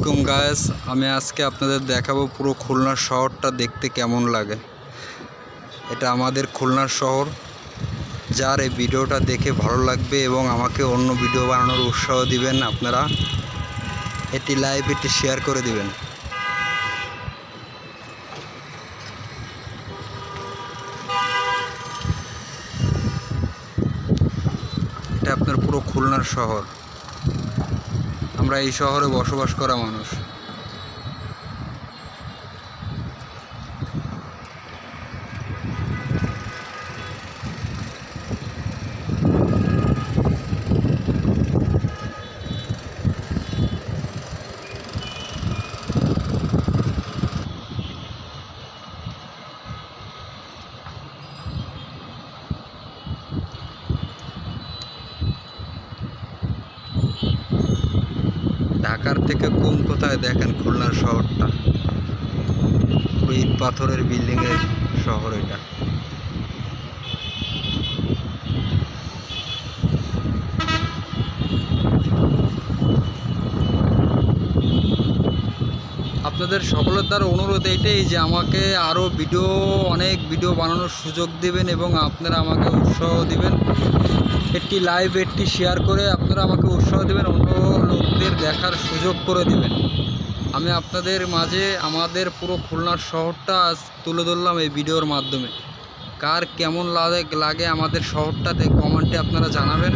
আলাইকুম গাইস, আমি আজকে আপনাদের দেখাবো পুরো খুলনা শহরটা দেখতে কেমন লাগে। এটা আমাদের খুলনা শহর। যার এই ভিডিওটা দেখে ভালো লাগবে এবং আমাকে অন্য ভিডিও বানানোর উৎসাহ দিবেন, আপনারা এটি লাইভ এটি শেয়ার করে দিবেন। এটা আপনার পুরো খুলনার শহর। আমরা এই শহরে বসবাস করা মানুষ। ঢাকার থেকে কম কোথায় দেখেন খুলনার শহরটা, পুরো ইট পাথরের বিল্ডিংয়ের শহর এটা। আপনাদের সকলের দ্বারা অনুরোধ এইটাই যে আমাকে আরও অনেক ভিডিও বানানোর সুযোগ দিবেন এবং আপনারা আমাকে উৎসাহ দিবেন। একটি লাইভ একটি শেয়ার করে আপনারা আমাকে উৎসাহ দিবেন, অন্য লোকদের দেখার সুযোগ করে দিবেন। আমি আপনাদের মাঝে আমাদের পুরো খুলনার শহরটা আজ তুলে ধরলাম এই ভিডিওর মাধ্যমে। কার কেমন লাগে আমাদের শহরটাতে কমেন্টে আপনারা জানাবেন।